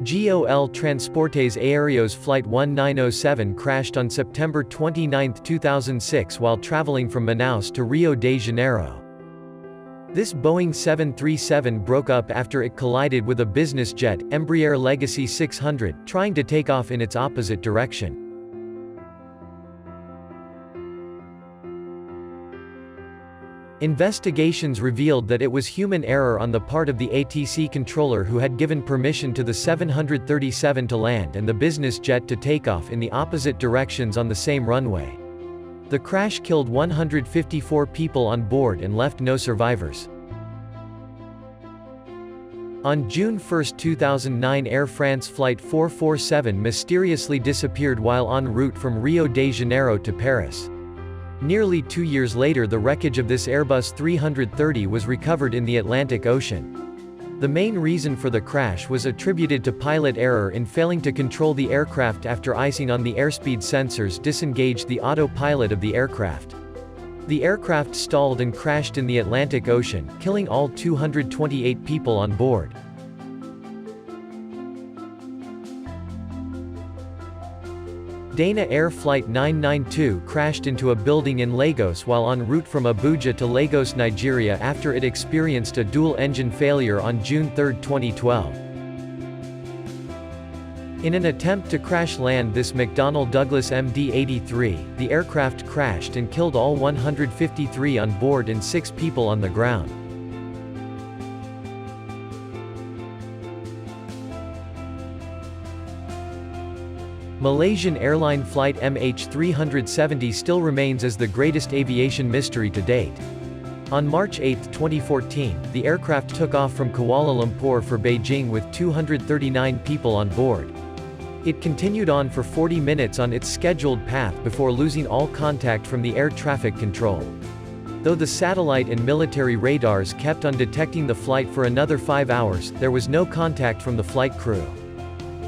GOL Transportes Aéreos Flight 1907 crashed on September 29, 2006 while traveling from Manaus to Rio de Janeiro. This Boeing 737 broke up after it collided with a business jet, Embraer Legacy 600, trying to take off in its opposite direction. Investigations revealed that it was human error on the part of the ATC controller who had given permission to the 737 to land and the business jet to take off in the opposite directions on the same runway. The crash killed 154 people on board and left no survivors. On June 1, 2009, Air France Flight 447 mysteriously disappeared while en route from Rio de Janeiro to Paris. Nearly 2 years later, the wreckage of this Airbus 330 was recovered in the Atlantic Ocean. The main reason for the crash was attributed to pilot error in failing to control the aircraft after icing on the airspeed sensors disengaged the autopilot of the aircraft. The aircraft stalled and crashed in the Atlantic Ocean, killing all 228 people on board. Dana Air Flight 992 crashed into a building in Lagos while en route from Abuja to Lagos, Nigeria after it experienced a dual-engine failure on June 3, 2012. In an attempt to crash-land this McDonnell Douglas MD-83, the aircraft crashed and killed all 153 on board and 6 people on the ground. Malaysian airline flight MH370 still remains as the greatest aviation mystery to date. On March 8, 2014, the aircraft took off from Kuala Lumpur for Beijing with 239 people on board. It continued on for 40 minutes on its scheduled path before losing all contact from the air traffic control. Though the satellite and military radars kept on detecting the flight for another 5 hours, there was no contact from the flight crew.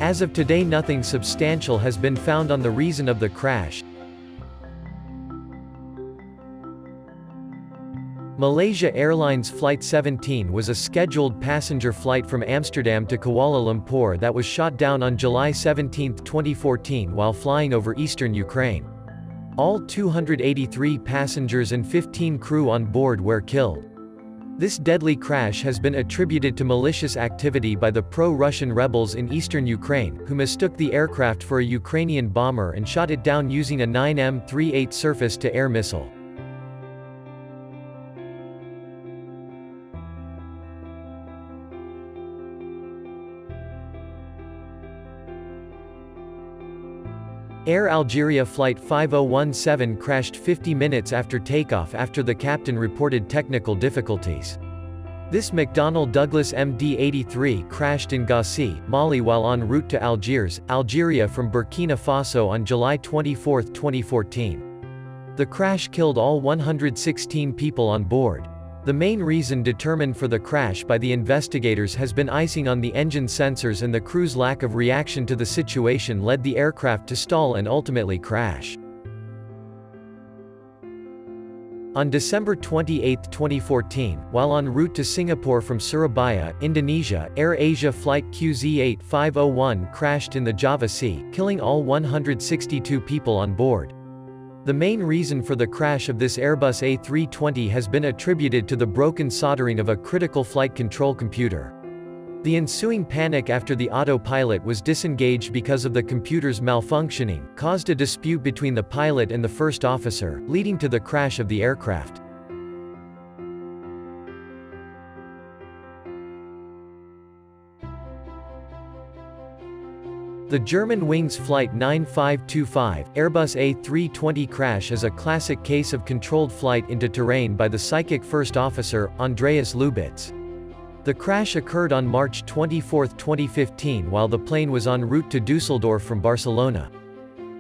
As of today, nothing substantial has been found on the reason of the crash. Malaysia Airlines Flight 17 was a scheduled passenger flight from Amsterdam to Kuala Lumpur that was shot down on July 17, 2014 while flying over eastern Ukraine. All 283 passengers and 15 crew on board were killed. This deadly crash has been attributed to malicious activity by the pro-Russian rebels in eastern Ukraine, who mistook the aircraft for a Ukrainian bomber and shot it down using a 9M38 surface-to-air missile. Air Algeria Flight 5017 crashed 50 minutes after takeoff after the captain reported technical difficulties. This McDonnell Douglas MD-83 crashed in Gassi, Mali while en route to Algiers, Algeria from Burkina Faso on July 24, 2014. The crash killed all 116 people on board. The main reason determined for the crash by the investigators has been icing on the engine sensors, and the crew's lack of reaction to the situation led the aircraft to stall and ultimately crash. On December 28, 2014, while en route to Singapore from Surabaya, Indonesia, AirAsia Flight QZ8501 crashed in the Java Sea, killing all 162 people on board. The main reason for the crash of this Airbus A320 has been attributed to the broken soldering of a critical flight control computer. The ensuing panic after the autopilot was disengaged because of the computer's malfunctioning caused a dispute between the pilot and the first officer, leading to the crash of the aircraft. The Germanwings Flight 9525, Airbus A320 crash is a classic case of controlled flight into terrain by the psychic first officer, Andreas Lubitz. The crash occurred on March 24, 2015 while the plane was en route to Düsseldorf from Barcelona.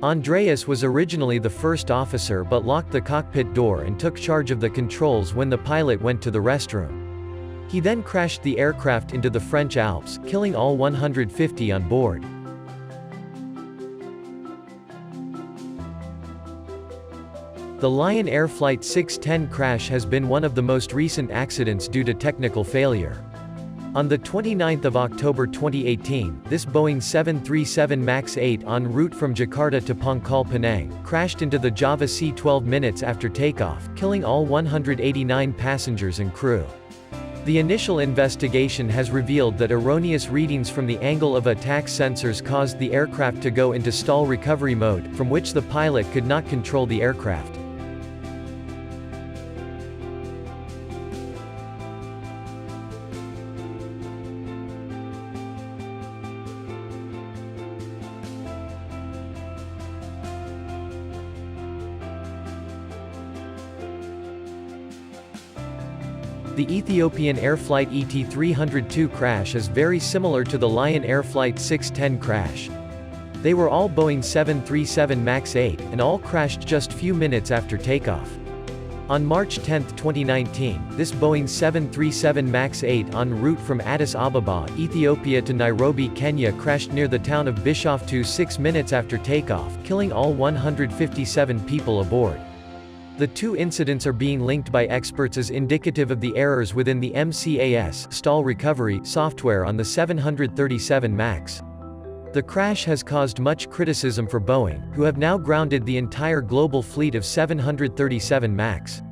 Andreas was originally the first officer but locked the cockpit door and took charge of the controls when the pilot went to the restroom. He then crashed the aircraft into the French Alps, killing all 150 on board. The Lion Air Flight 610 crash has been one of the most recent accidents due to technical failure. On 29 October 2018, this Boeing 737 MAX 8 en route from Jakarta to Pangkal Pinang, crashed into the Java Sea 12 minutes after takeoff, killing all 189 passengers and crew. The initial investigation has revealed that erroneous readings from the angle of attack sensors caused the aircraft to go into stall recovery mode, from which the pilot could not control the aircraft. The Ethiopian Air Flight ET-302 crash is very similar to the Lion Air Flight 610 crash. They were all Boeing 737 MAX 8, and all crashed just few minutes after takeoff. On March 10, 2019, this Boeing 737 MAX 8 en route from Addis Ababa, Ethiopia to Nairobi, Kenya crashed near the town of Bishoftu 6 minutes after takeoff, killing all 157 people aboard. The two incidents are being linked by experts as indicative of the errors within the MCAS stall recovery software on the 737 MAX. The crash has caused much criticism for Boeing, who have now grounded the entire global fleet of 737 MAX.